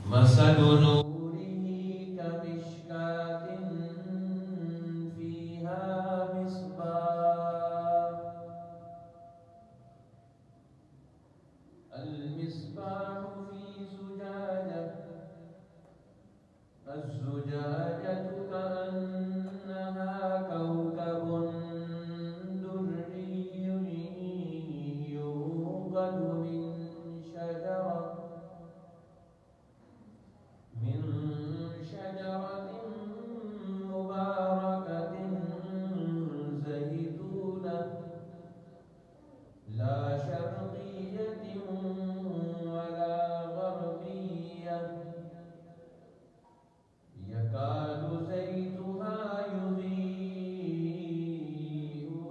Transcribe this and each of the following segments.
مثل نوره كمشكاة فيها مصباح المصباح في زجاجة الزجاجة كأنها كوكب دري يوقد من شجرة مباركة زيتونة لا شرقية ولا غربية يكاد زيتها يضيء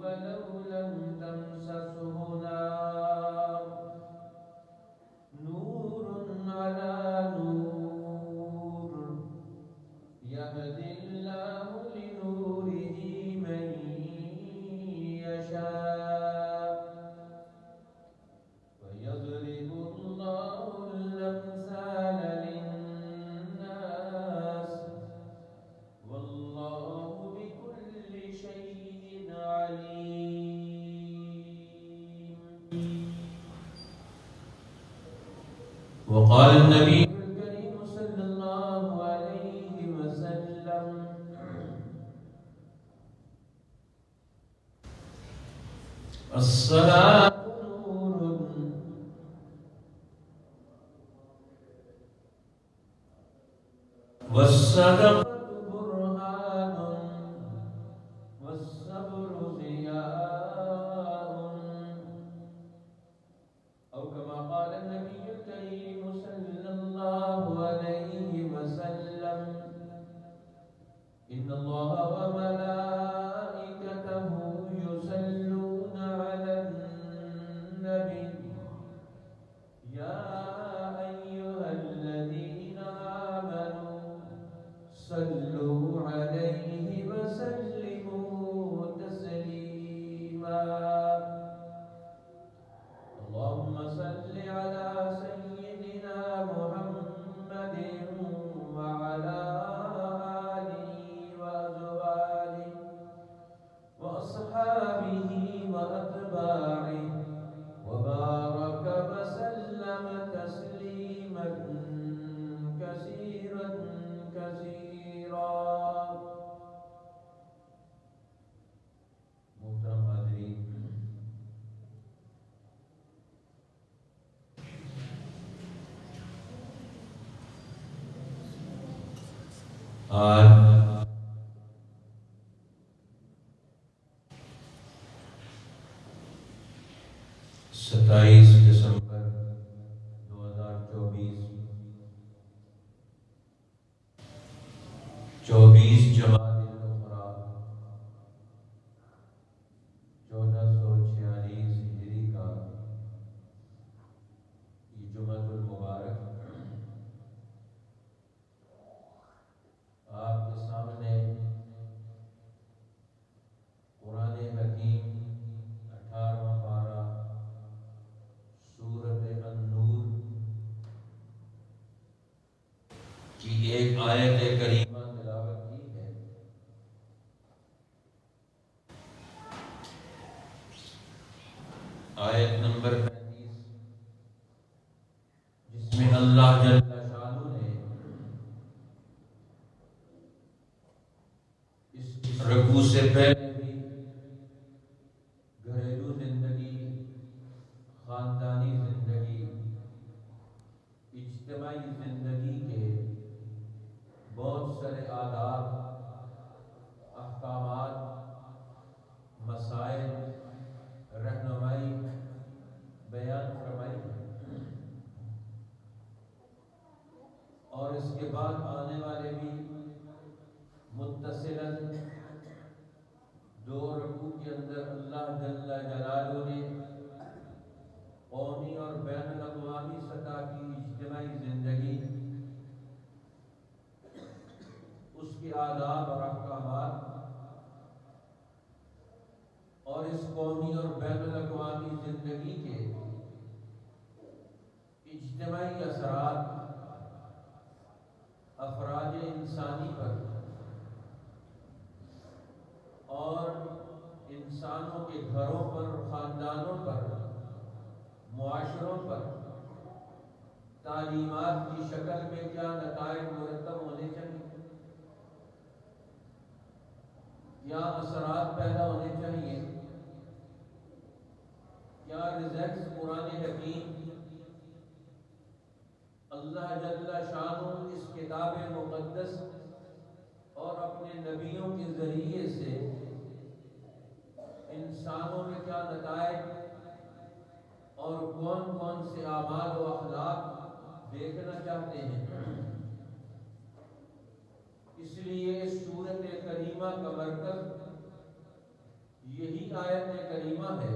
ولو لم تمسسه نار نور على نور يهدي الله لنوره من يشاء ويضرب الله الأمثال للناس والله بكل شيء عليم. وقال النبي الكريم صلى الله عليه وسلم الصلاة نور والصدقة برهان والصبر ضياء أو كما قال النبي الكريم صلى الله عليه وسلم إن الله وملائكته يصلون على النبي يا أيها الذين آمنوا صلوا عليه وسلموا تسليما اللهم صل على سيدنا محمد وعلى آله وأزواجه وأصحابه وأتباعه وبارك وسلم تسليما كثيرا كثيرا. محترم حاضرین، آج 27 دسمبر 2024 24 جمادی الاخری 1446 ہجری کا یہ جمعۃ المبارک آپ کے سامنے قرآن حکیم 18واں پارہ سورۃ النور کی ایک آیت کریمہ تلاوت کی ہے. آیت نمبر 35 جس میں اللہ جل شانہ نے اس رکوع سے پہلے بھی گھریلو زندگی، خاندانی زندگی، اجتماعی زندگی کے بہت سارے آداب، احکامات، مسائل، رہنمائی بیان فرمائی ہے، اور اس کے بعد آنے والے بھی متصلاً دو رکوع کے اندر اللہ جل جلالہ نے قومی اور بین الاقوامی سطح کی اجتماعی زندگی، اس کے آداب اور احکامات اور اس قومی اور بین الاقوامی زندگی کے اجتماعی اثرات افراد انسانی پر اور انسانوں کے گھروں پر، خاندانوں پر، معاشروں پر تعلیمات کی شکل میں کیا نتائج مرتب ہونے چاہیے، کیا اثرات پیدا ہونے چاہیے، کیا رزلٹس قرآن حکیم اللہ جل شانہ اس کتاب مقدس اور اپنے نبیوں کے ذریعے سے انسانوں میں کیا نتائج اور کون کون سے اعمال و اخلاق دیکھنا چاہتے ہیں۔ اس لیے اس سورۃ کریمہ کا مرکز یہی آیت کریمہ ہے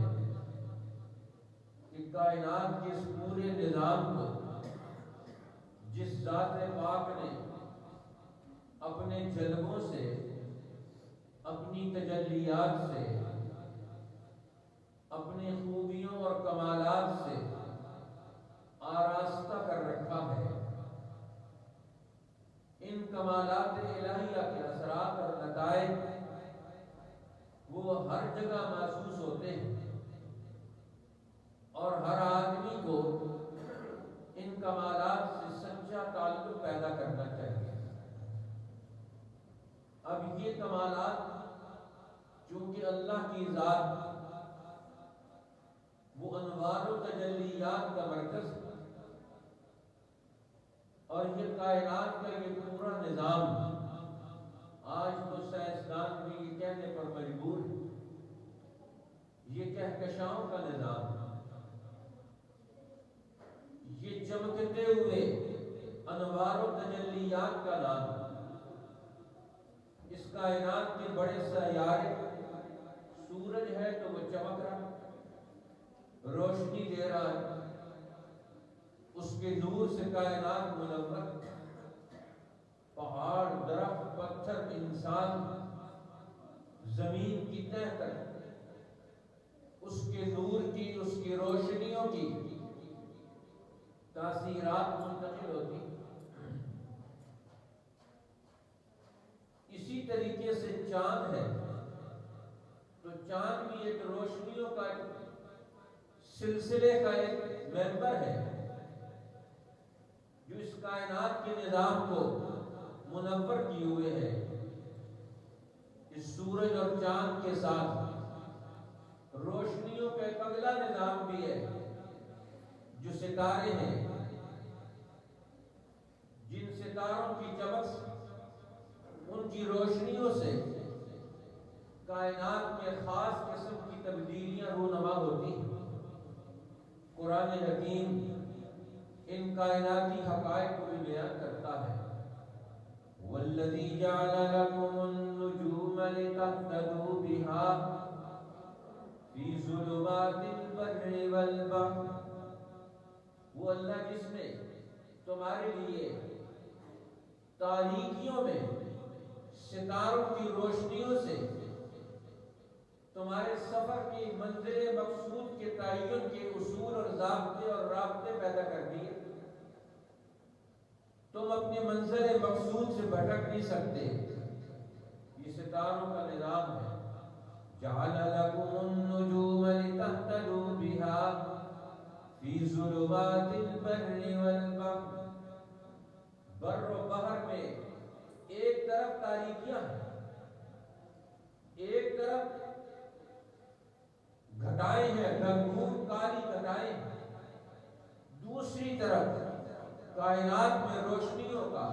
کہ کائنات کے اس پورے نظام کو جس ذات پاک نے اپنے جلووں سے، اپنی تجلیات سے، اپنی خوبیوں اور کمالات سے آراستہ کر رکھا ہے، ان کمالات الہیہ کے اثرات اور نتائج وہ ہر جگہ محسوس ہوتے ہیں اور ہر آدمی کو ان کمالات سے سچا تعلق پیدا کرنا چاہیے۔ اب یہ کمالات چونکہ اللہ کی ذات وہ انوار و تجلیات کا مرکز ہے اور یہ کائنات کا یہ پورا نظام، آج تو سائنسدان بھی یہ کہنے پر مجبور ہے یہ کہکشاؤں کا نظام، یہ چمکتے ہوئے انوار و تجلیات کا نام، اس کائنات کے بڑے سیارے، سورج ہے تو وہ چمک رہا، روشنی دے رہا ہے، اس کے نور سے کائنات منور، پہاڑ، درخت، پتھر، انسان، زمین کی تہ تک اس کے نور کی، اس کی روشنیوں کی تاثیرات منتقل ہوتی۔ اسی طریقے سے چاند ہے تو چاند بھی ایک روشنیوں کا سلسلے کا ایک ممبر ہے جو اس کائنات کے نظام کو منور کیے ہوئے ہے۔ اس سورج اور چاند کے ساتھ روشنیوں کا ایک اگلا نظام بھی ہے جو ستارے ہیں، جن ستاروں کی چمک سے، ان کی روشنیوں سے کائنات میں خاص قسم کی تبدیلیاں رونما ہوتی ہیں۔ قرآن حکیم ان کائناتی حقائق کو بھی بیان کرتا ہے۔ وَالَّذِي جَعَلَ لَكُمُ النُّجُومَ لِتَهْتَدُوا بِهَا فِي ظُلُمَاتِ الْبَرِّ وَالْبَحْرِ، وہ اللہ جس نے تمہارے لیے تاریکیوں میں ستاروں کی روشنیوں سے تمہارے سفر کی منزل مقصود کے تعین کے اصول اور ضابطے اور رابطے پیدا کر دیے۔ تم اپنی منزل مقصود سے بھٹک نہیں سکتے، یہ ستاروں کا نظام ہے۔ جعل لکم النجوم لتہتدوا بها فی ظلمات البر والبحر، بر و بحر میں ایک طرف تاریکیاں ہیں، ایک طرف گھٹائیں ہیں، گھنگور کالی گھٹائیں، دوسری طرف کائنات میں روشنیوں کا،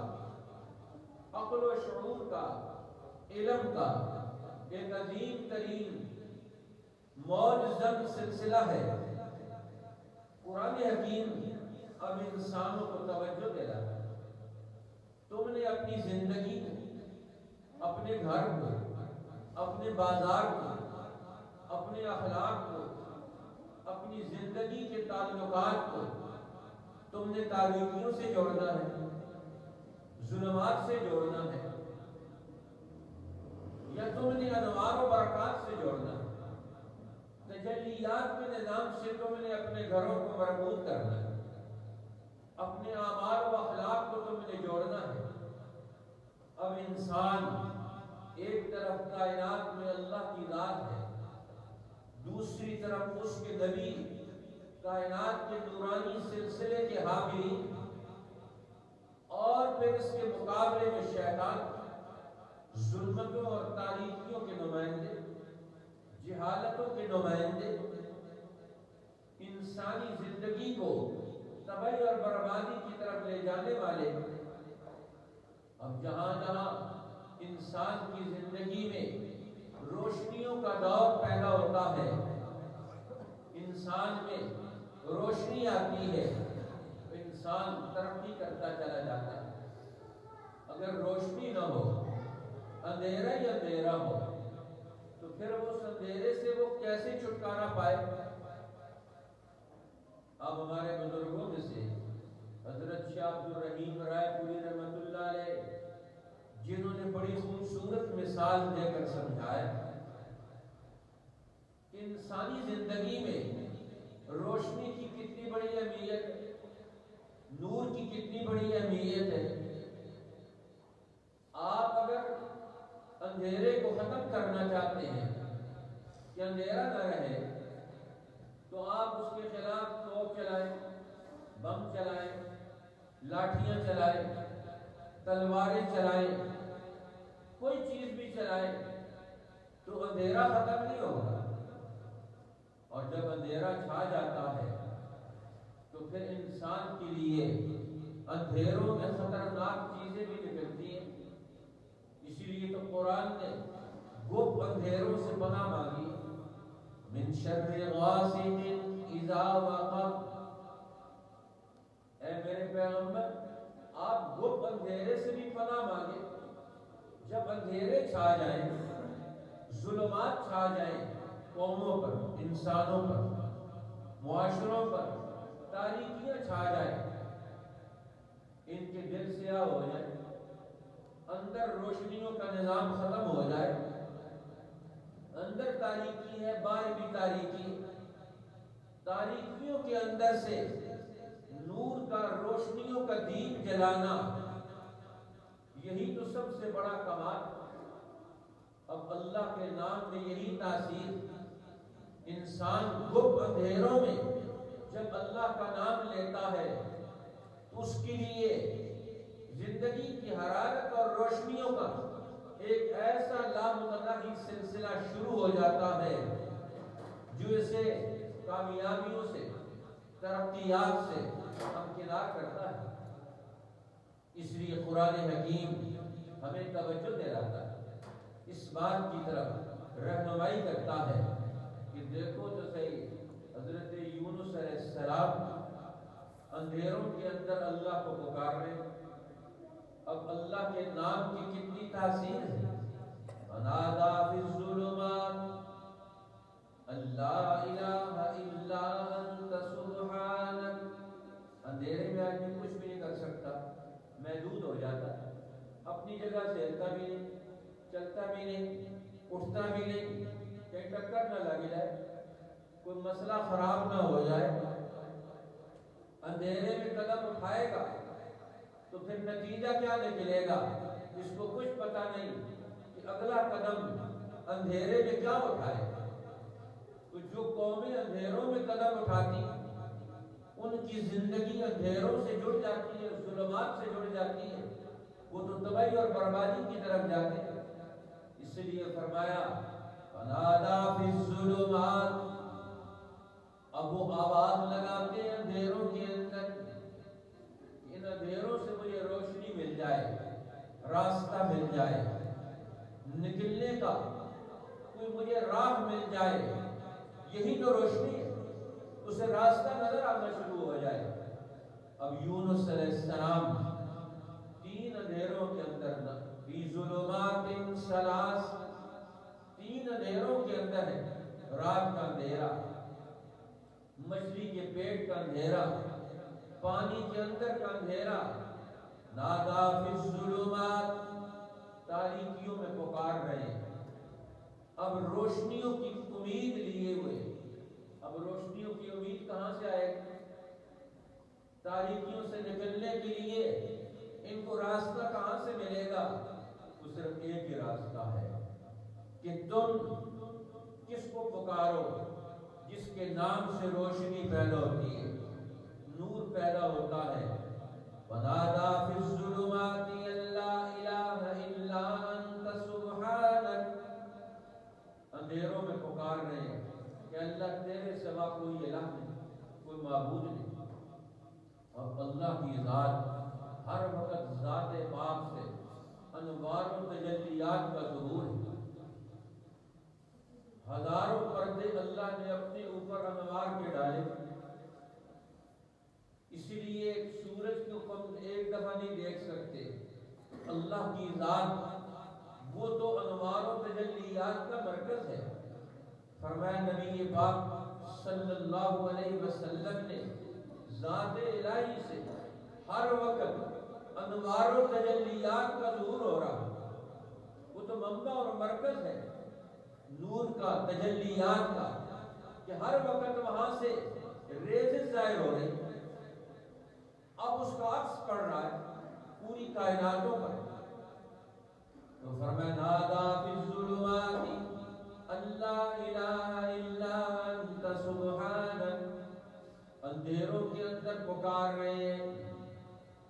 عقل و شعور کا، علم کا ایک عظیم ترین موج سلسلہ ہے۔ قرآن حکیم اب انسانوں کو توجہ دے رہا ہے، تم نے اپنی زندگی کو، اپنے گھر کو، اپنے بازار کو، اپنے اخلاق کو، اپنی زندگی کے تعلقات کو تم نے تاریکیوں سے جوڑنا ہے، ظلمات سے جوڑنا ہے، یا تم نے انوار و برکات سے جوڑنا ہے، تجلیات کے نظام سے تم نے اپنے گھروں کو مربوط کرنا ہے، اپنے اعمال و اخلاق کو تم نے جوڑنا ہے، اب انسان ایک طرف کائنات میں اللہ کی ذات ہے، دوسری طرف اس کے نبی کائنات کے نورانی سلسلے کے حاملی، اور پھر اس کے مقابلے میں شیطان ظلمتوں اور تاریکیوں کے نمائندے، جہالتوں کے نمائندے، انسانی زندگی کو تباہی اور بربادی کی طرف لے جانے والے۔ اب جہاں جہاں انسان کی زندگی میں روشنیوں کا دور پیدا ہوتا ہے، انسان میں روشنی آتی ہے، تو انسان ترقی کرتا چلا جاتا ہے۔ اگر روشنی نہ ہو، اندھیرا ہی اندھیرا ہو، تو پھر اس اندھیرے سے وہ کیسے چھٹکارا پائے؟ اب ہمارے بزرگوں میں سے حضرت شاہ عبد الرحیم رائے پوری رحمۃ اللہ علیہ، جنہوں نے بڑی خوبصورت مثال دے کر سمجھایا کہ انسانی زندگی میں روشنی کی کتنی بڑی اہمیت ہے، نور کی کتنی بڑی اہمیت ہے۔ آپ اگر اندھیرے کو ختم کرنا چاہتے ہیں کہ اندھیرا نہ رہے، تو آپ اس کے خلاف توپ چلائیں، بم چلائیں، لاٹھیاں چلائیں، تلواریں چلائیں، کوئی چیز بھی چلائیں، تو اندھیرا ختم نہیں ہوگا۔ اور جب اندھیرا چھا جاتا ہے تو پھر انسان کے لیے اندھیروں میں خطرناک چیزیں بھی نکلتی ہیں۔ اسی لیے تو قرآن نے گپ اندھیروں سے پناہ مانگی، من شر غاسق اذا وقب۔ اے میرے پیغمبر، آپ گپ اندھیرے سے بھی پناہ مانگے۔ جب اندھیرے چھا جائیں، ظلمات چھا جائیں قوموں پر، انسانوں پر، معاشروں پر، تاریکیاں چھا جائیں، ان کے دل سیاہ ہو جائے، اندر روشنیوں کا نظام ختم ہو جائے، اندر تاریکی ہے، باہر بھی تاریکی، تاریکیوں کے اندر سے نور کا، روشنیوں کا دین جلانا، یہی تو سب سے بڑا کمال۔ اب اللہ کے نام میں یہی تاثیر، انسان گپ اندھیروں میں جب اللہ کا نام لیتا ہے تو اس کے لیے زندگی کی حرارت اور روشنیوں کا ایک ایسا لامتناہی سلسلہ شروع ہو جاتا ہے جو اسے کامیابیوں سے، ترقیات سے ہمکنار کرتا ہے۔ اس لیے قرآن حکیم ہمیں توجہ دلاتا ہے، اس بات کی طرف رہنمائی کرتا ہے کہ دیکھو تو صحیح، حضرت یونس علیہ السلام اندھیروں کے اندر اللہ کو پکار رہے۔ اب اللہ کے نام کی کتنی تاثیر ہے۔ فنادى في الظلمات اللہ الہ الا انت سبحانک۔ اندھیرے میں آدمی کچھ بھی نہیں کر سکتا، محدود ہو جاتا ہے، اپنی جگہ سے ہلتا بھی نہیں، چلتا بھی نہیں، اٹھتا بھی نہیں، کہیں ٹکر نہ لگ جائے، کوئی مسئلہ خراب نہ ہو جائے۔ اندھیرے میں قدم اٹھائے گا تو پھر نتیجہ کیا نکلے گا، اس کو کچھ پتہ نہیں کہ اگلا قدم اندھیرے میں کیا اٹھائے۔ تو جو قومیں اندھیروں میں قدم اٹھاتی، ان کی زندگی اندھیروں سے جڑ جاتی ہے، ظلمات سے جڑ جاتی ہے، وہ تو تباہی اور بربادی کی طرف جاتے ہیں۔ اس لیے فرمایا فنادى في الظلمات، اب وہ آواز لگاتے ہیں اندھیروں کے اندر، ان اندھیروں سے مجھے روشنی مل جائے، راستہ مل جائے، نکلنے کا کوئی مجھے راہ مل جائے، یہی تو روشنی ہے، اسے راستہ نظر آنا شروع ہو جائے۔ اب یونس علیہ السلام تین اندھیروں کے اندر، فی ظلمات ثلاث، تین اندھیروں کے اندر ہے، رات کا اندھیرا، مچھلی کے پیٹ کا اندھیرا، پانی کے اندر کا اندھیرا، نادا فی الظلمات، تاریکیوں میں پکار رہے ہیں۔ اب روشنیوں کی امید لیے ہوئے، اب روشنیوں کی امید کہاں سے آئے گی؟ تاریکیوں سے نکلنے کے لیے ان کو راستہ کہاں سے ملے گا؟ پکارو جس کے نام سے روشنی پیدا ہوتی ہے، نور پیدا ہوتا ہے۔ وَنَادَى فِي الظُّلُمَاتِ أَن لَّا إِلَٰهَ إِلَّا أَنتَ سُبْحَانَكَ، اندھیروں میں پکار رہے ہیں کہ اللہ تیرے سوا کوئی الہ نہیں، کوئی معبود نہیں۔ اور اللہ کی ذات ہر وقت ذات پاک سے انوار و تجلیات کا ظہور ہے۔ ہزاروں پردے اللہ نے اپنے اوپر انوار کے ڈالے، اسی لیے ایک سورج کو ہم ایک دفعہ نہیں دیکھ سکتے۔ اللہ کی ذات وہ تو انوار و تجلیات کا مرکز ہے۔ فرمایا نبی پاک صلی اللہ علیہ وسلم نے ذات الہی سے ہر وقت انوار و تجلیات کا ظہور ہو رہا، وہ تو منبع اور مرکز ہے نور کا، تجلیات کا، کہ ہر وقت وہاں سے ریزیں ظاہر ہو رہی۔ اب اس کا عکس پڑ رہا ہے پوری کائناتوں پر۔ تو فرمایا نادا فی الظلمات ان لا الہ الا انت سبحانک، اندھیروں کے اندر پکار رہے ہیں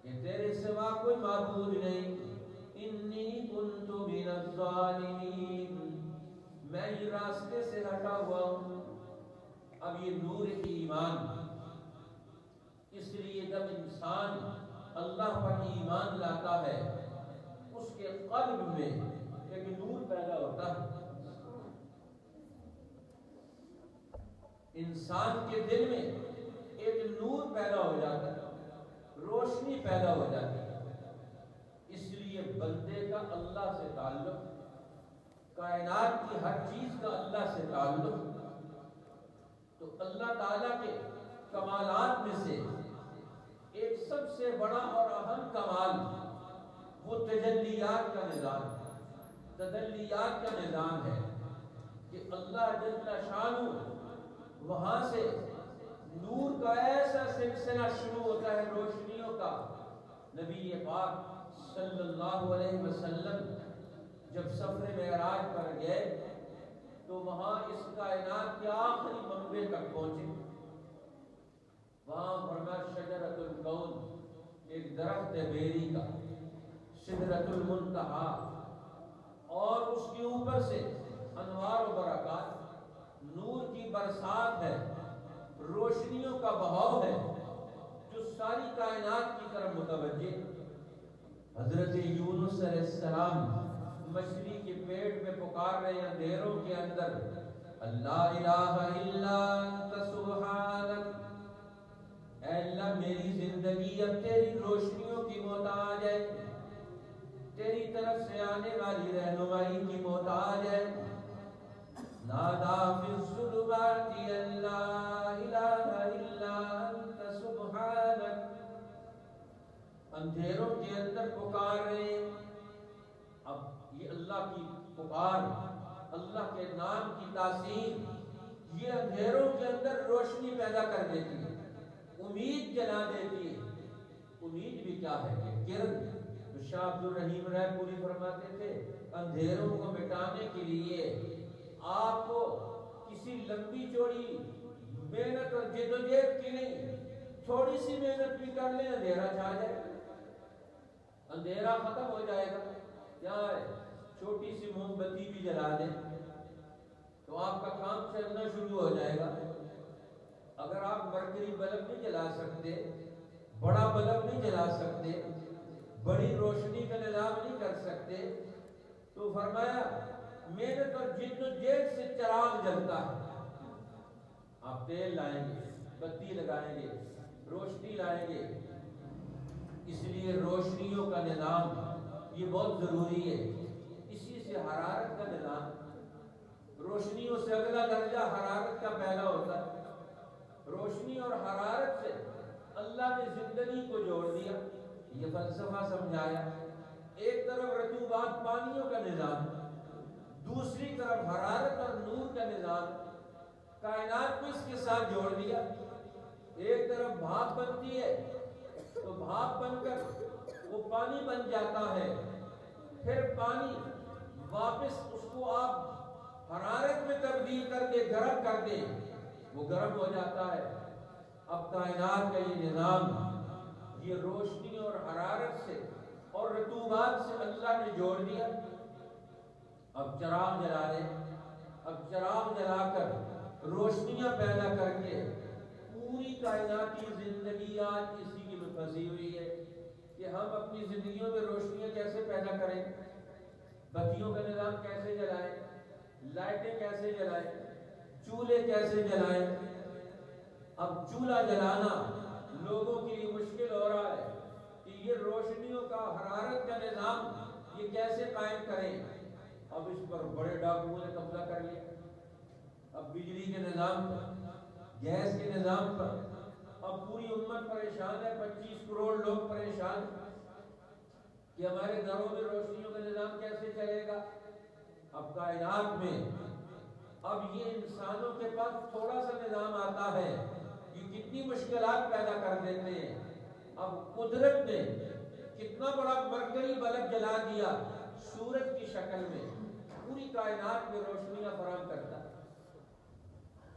کہ تیرے سوا کوئی معبود نہیں۔ انی کنت من الظالمین، میں یہ راستے سے ہٹا ہوا ہوں۔ اب یہ نور ایمان، اس لیے جب انسان اللہ پر ایمان لاتا ہے اس کے قلب میں ایک نور پیدا ہوتا ہے، انسان کے دل میں ایک نور پیدا ہو جاتا ہے، روشنی پیدا ہو جاتی ہے۔ اس لیے بندے کا اللہ سے تعلق، کائنات کی ہر چیز کا اللہ سے تعلق، تو اللہ تعالیٰ کے کمالات میں سے ایک سب سے بڑا اور اہم کمال وہ تجلیات کا نظام، تجلیات کا نظام ہے کہ اللہ جل شانہ وہاں سے نور کا ایسا سلسلہ شروع ہوتا ہے روشنیوں کا۔ نبی پاک صلی اللہ علیہ وسلم جب سفر معراج پر گئے تو وہاں اس کائنات کے آخری منبع تک پہنچے۔ وہاں فرمایا شجرۃ الکون، ایک درخت ہے بیری کا، سدرۃ المنتہا، اور اس کے اوپر سے انوار و برکات، نور کی برسات ہے، روشنیوں کا بہاؤ ہے جو ساری کائنات کی طرف متوجہ۔ حضرت یونس علیہ السلام مچھلی کے پیٹ میں پکار رہے ہیں اندھیروں کے اندر، اللہ الہ الا انت سبحانک، اے اللہ میری زندگی اب تیری روشنیوں کی محتاج ہے، تیری طرف سے آنے والی رہنمائی کی محتاج ہے۔ نادا فی الظلمات ان لا الہ الا انت سبحانک، اندھیروں کے اندر پکار رہے۔ اب یہ اللہ کی پکار، اللہ کے نام کی تاثیر، یہ اندھیروں کے اندر روشنی پیدا کر دیتی ہے، امید جلا دیتی ہے۔ امید بھی کیا ہے کہ کرن، تو شاہ عبد الرحیم رائے پوری فرماتے تھے اندھیروں کو مٹانے کے لیے آپ کو کسی لمبی چوڑی محنت اور جدوجہد کی نہیں، تھوڑی سی محنت بھی کر لیں اندھیرا چھا جائے، اندھیرا ختم ہو جائے گا۔ کیا ہے، چھوٹی سی موم بتی بھی جلا دیں تو آپ کا کام چلنا شروع ہو جائے گا۔ اگر آپ مرکری بلب نہیں جلا سکتے، بڑا بلب نہیں جلا سکتے، بڑی روشنی کا نظام نہیں کر سکتے، تو فرمایا محنت اور جد و جہد سے چراغ جلتا ہے۔ آپ تیل لائیں گے، بتی لگائیں گے، روشنی لائیں گے، اس لیے روشنیوں کا نظام یہ بہت ضروری ہے۔ اسی سے حرارت کا نظام، روشنیوں سے اگلا درجہ حرارت کا پیدا ہوتا ہے۔ روشنی اور حرارت سے اللہ نے زندگی کو جوڑ دیا، یہ فلسفہ سمجھایا۔ ایک طرف رطوبات پانیوں کا نظام، دوسری طرف حرارت اور نور کا نظام، کائنات کو اس کے ساتھ جوڑ دیا۔ ایک طرف بھاپ بنتی ہے تو بھاپ بن کر وہ پانی بن جاتا ہے، پھر پانی واپس اس کو آپ حرارت میں تبدیل کر دے، گرم کر دے، وہ گرم ہو جاتا ہے۔ اب کائنات کا یہ نظام، یہ روشنی اور حرارت سے اور رطوبات سے اللہ نے جوڑ دیا۔ اب چراغ جلا دے، اب چراغ جلا کر روشنیاں پیدا کر کے پوری کائناتی زندگی آج اسی کی میں پھنسی ہوئی ہے کہ ہم اپنی زندگیوں میں روشنیاں کیسے پیدا کریں، بتیوں کا نظام کیسے جلائیں، لائٹیں کیسے جلائیں، چولہے کیسے جلائیں۔ اب چولہا جلانا لوگوں کے لیے مشکل ہو رہا ہے کہ یہ روشنیوں کا، حرارت کا نظام یہ کیسے قائم کریں۔ اب اس پر بڑے ڈاکوؤں نے قبضہ کر لیا۔ اب بجلی کے نظام پر، گیس کے نظام پر اب پوری امت پریشان ہے، 25 کروڑ لوگ پریشان کہ ہمارے گھروں میں روشنیوں کا نظام کیسے چلے گا۔ اب کائنات میں اب یہ انسانوں کے پاس تھوڑا سا نظام آتا ہے، یہ کتنی مشکلات پیدا کر دیتے ہیں۔ اب قدرت نے کتنا بڑا مرکری بلب جلا دیا سورج کی شکل میں، پوری کائنات میں روشنیاں فراہم کرتا ہے،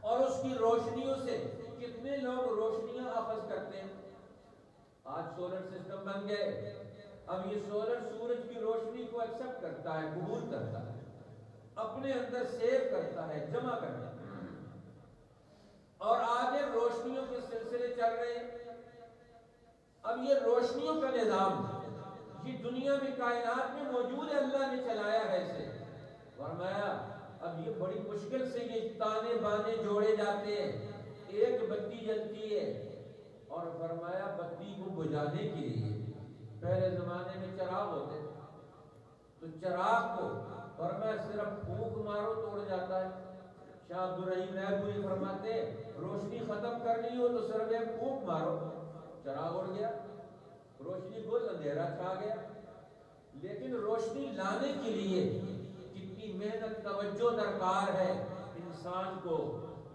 اور اس کی روشنیوں سے کتنے لوگ روشنیاں اخذ کرتے ہیں۔ آج سولر سسٹم بن گئے، اب یہ سولر سورج کی روشنی کو ایکسپٹ کرتا ہے، قبول کرتا ہے، اپنے اندر سیو کرتا ہے، جمع کرتا ہے، اور آگے روشنیوں کے سلسلے چل رہے ہیں۔ اب یہ روشنیوں کا نظام یہ دنیا میں کائنات میں موجود ہے، اللہ نے چلایا ہے اسے۔ فرمایا اب یہ بڑی مشکل سے یہ تانے بانے جوڑے جاتے ہیں، ایک بتی جلتی ہے، اور فرمایا بتی کو بجھانے کے لیے پہلے زمانے میں چراغ ہوتے تو چراغ کو فرمایا صرف پھونک مارو تو اڑ جاتا ہے۔ شاہ عبدالرحیم نیپوری فرماتے روشنی ختم کرنی ہو تو صرف ایک پھونک مارو، چراغ اڑ گیا، روشنی گل، اندھیرا چھا گیا۔ لیکن روشنی لانے کے لیے کتنی محنت، توجہ درکار ہے انسان کو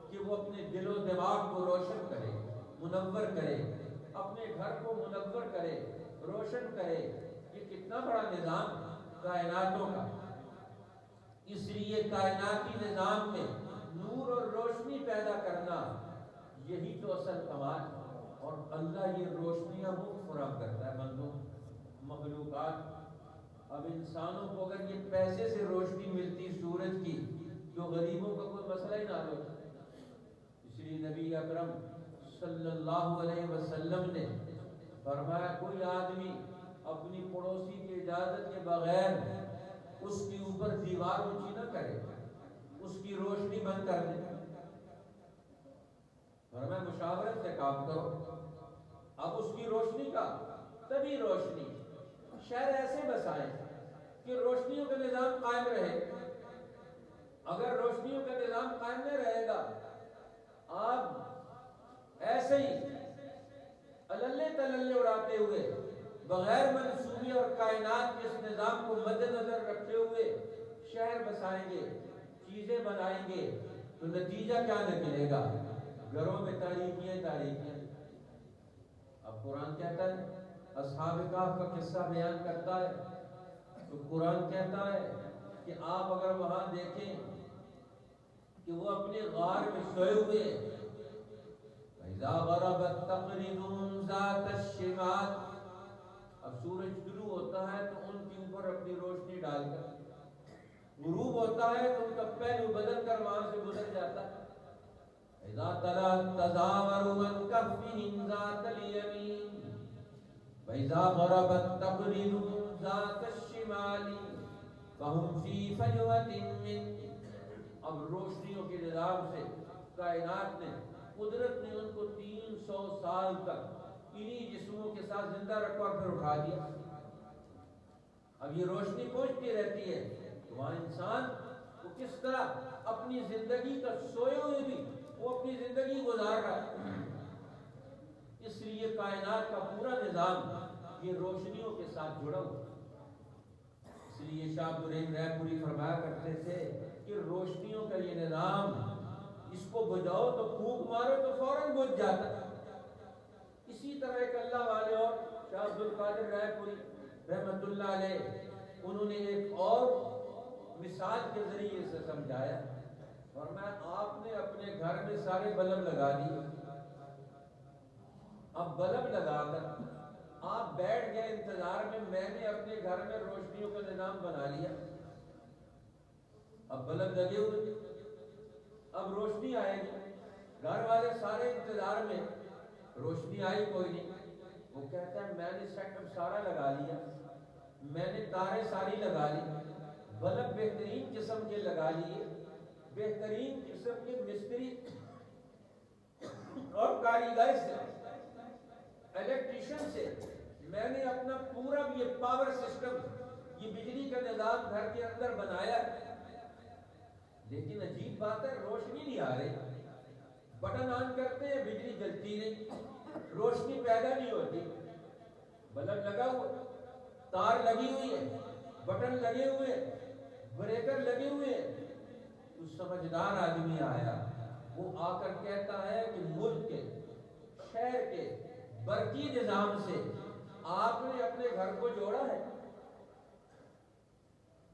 کہ وہ اپنے دل و دماغ کو روشن کرے، منور کرے، اپنے گھر کو منور کرے، روشن کرے۔ یہ کتنا بڑا نظام کائناتوں کا۔ اس لیے کائناتی نظام میں نور اور روشنی پیدا کرنا یہی تو اصل کمال ہے، اور اللہ یہ روشنیاں مفت فراہم کرتا ہے بندوں، مخلوقات۔ اب انسانوں کو اگر یہ پیسے سے روشنی ملتی سورج کی تو غریبوں کا کوئی مسئلہ ہی نہ ہوتا۔ اس لیے نبی اکرم صلی اللہ علیہ وسلم نے فرمایا کوئی آدمی اپنی پڑوسی کی اجازت کے بغیر اس کے اوپر دیوار اونچی نہ کرے، اس کی روشنی بند کر دے۔ فرمایا مشاورت سے کام کرو، اب اس کی روشنی کا تبھی روشنی شہر ایسے بسائیں کہ روشنیوں کا نظام قائم رہے۔ اگر روشنیوں کا نظام قائم نہ رہے گا، آپ ایسے ہی اللے تللے اڑاتے ہوئے بغیر منصوبے اور کائنات کے اس نظام کو مد نظر رکھتے ہوئے شہر بسائیں گے، چیزیں بنائیں گے، تو نتیجہ کیا نکلے گا؟ گھروں میں تاریکیاں تاریکیاں۔ اب قرآن کہتا ہے، اصحاب کہف کا قصہ بیان کرتا ہے تو قرآن کہتا ہے کہ آپ اگر وہاں دیکھیں کہ وہ اپنے غار میں سوئے ہوئے، فَإِذَا غَرَبَتْ تَقْرِضُهُمْ ذَاتَ الشِّمَالِ، اب سورج طلوع ہوتا ہے تو ان کے اوپر اپنی روشنی ڈال کر، غروب ہوتا ہے تو ان کا پہلو بدل کر وہاں سے گزر جاتا ہے۔ اذا تزاوروا من كفهم ذات اليمين واذا غربت تقرضهم ذات الشمال فهم في فجوة من۔ اب روشنیوں کے نظام سے کائنات نے، قدرت نے ان کو 300 سال تک انہی جسموں کے ساتھ زندہ رکھا اور پھر اٹھا دیا۔ اب یہ روشنی پہنچتی رہتی ہے تو وہاں انسان وہ کس طرح اپنی زندگی کا سوئے ہوئے بھی وہ اپنی زندگی گزار رہا ہے۔ اس لیے کائنات کا پورا نظام یہ روشنیوں کے ساتھ جڑا ہوا۔ اس لیے شاہ عبدالرحیم نیپوری فرمایا کرتے تھے کہ روشنیوں کا یہ نظام، اس کو بجھاؤ تو پھونک مارو تو فوراً بجھ جاتا ہے۔ اسی طرح ایک اللہ والے اور شاہ عبدالقادر نیپوری رحمت اللہ علیہ، انہوں نے ایک اور مثال کے ذریعے سے سمجھایا، اور میں آپ نے اپنے گھر میں سارے بلب لگا دیے، اب بلب لگا کر آپ بیٹھ گئے انتظار میں نے اپنے گھر میں روشنیوں کا نظام بنا لیا، اب بلب لگے ہوئے، اب روشنی آئے گی، گھر والے سارے انتظار میں، روشنی آئی کوئی نہیں، وہ کہتا ہے میں نے سیٹ اپ سارا لگا لیا، میں نے تارے ساری لگا لی، بلب بہترین قسم کے لگا لیے، بہترین قسم کے مستری اور کاریگر سے، الیکٹریشین سے میں نے اپنا پورا یہ پاور سسٹم، یہ بجلی کا نظام گھر کے اندر بنایا، لیکن عجیب بات ہے روشنی نہیں آ رہی، بٹن آن کرتے ہیں بجلی جلتی نہیں، روشنی پیدا نہیں ہوتی، بلب لگا ہوا، تار لگی ہوئی ہے، بٹن لگے ہوئے، بریکر لگے ہوئے، تو سمجھدار آدمی آیا، وہ آ کر کہتا ہے کہ ملک کے، شہر کے برقی نظام سے آپ نے اپنے گھر کو جوڑا ہے،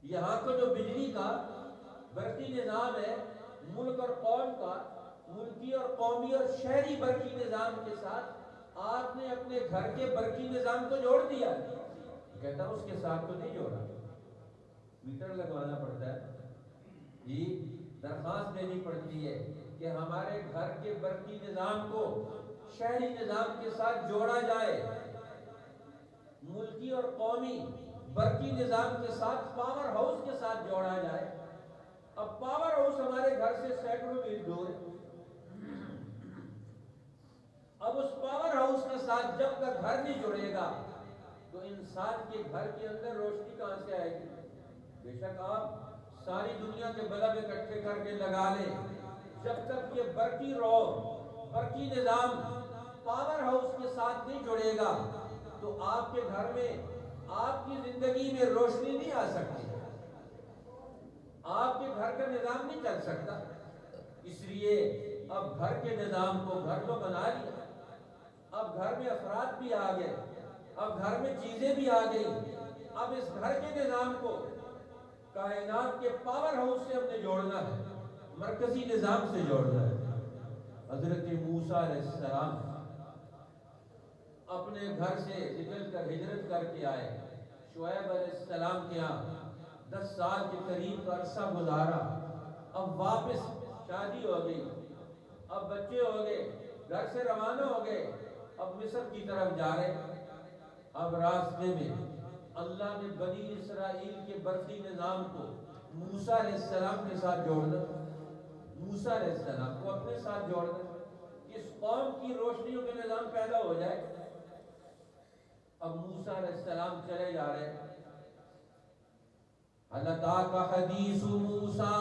یہاں کو جو بجلی کا برقی نظام ہے ملک اور قوم کا، ملکی اور قومی اور شہری برقی نظام کے ساتھ آپ نے اپنے گھر کے برقی نظام کو جوڑ دیا، کہتا اس کے ساتھ تو نہیں جوڑا، میٹر لگوانا پڑتا ہے، جی درخواست دینی پڑتی ہے کہ ہمارے گھر کے برقی نظام کو شہری نظام کے ساتھ جوڑا جائے، ملکی اور قومی برقی نظام کے ساتھ پاور ہاؤس کے ساتھ جوڑا جائے، اب پاور ہاؤس ہمارے گھر سے سینکڑوں میل دور ہے، اب اس پاور ہاؤس کے ساتھ جب تک گھر نہیں جڑے گا تو انسان کے گھر کے اندر روشنی کہاں سے آئے گی؟ بے شک آپ ساری دنیا کے بلب اکٹھے کر کے لگا لیں، جب تک یہ برقی نظام پاور ہاؤس کے ساتھ نہیں جڑے گا تو آپ کے گھر میں، آپ کی زندگی میں روشنی نہیں آ سکتی، آپ کے گھر کا نظام نہیں چل سکتا، اس لیے اب گھر کے نظام کو گھر تو بنا لیا، اب گھر میں افراد بھی آ گئے، اب گھر میں چیزیں بھی آ گئی، اب اس گھر کے نظام کو کائنات کے پاور ہاؤس سے ہم نے جوڑنا ہے، مرکزی نظام سے جوڑنا ہے۔ حضرت موسیٰ علیہ السلام اپنے گھر سے ہجرت کر کے آئے، شعیب علیہ السلام کے یہاں 10 سال کے قریب کا عرصہ گزارا، اب واپس شادی ہو گئی، اب بچے ہو گئے، گھر سے روانہ ہو گئے، اب مصر کی طرف جا رہے، اب راستے میں اللہ نے بنی اسرائیل کے برقی نظام کو موسیٰ علیہ السلام کے ساتھ جوڑنا، موسیٰ علیہ السلام کو اپنے ساتھ جوڑنا، اس قوم کی روشنیوں کے نظام پیدا ہو جائے۔ اب موسیٰ علیہ السلام چلے جا رہے ہیں، هل أتاك حدیث موسیٰ،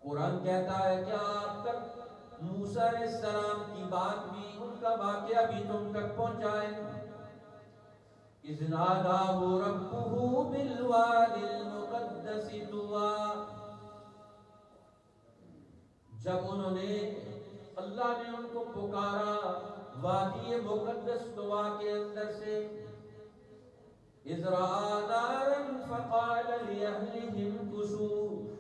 قرآن کہتا ہے کیا آپ تک موسیٰ علیہ السلام کی بات بھی، ان کا واقعہ بھی تم تک پہنچائے؟ اذ ناداه ربه بالوادی المقدس طویٰ، جب انہوں نے، اللہ نے ان کو پکارا وادی مقدس طویٰ کے اندر سے، اذ رأى نارا فقال لأهلهم كثوا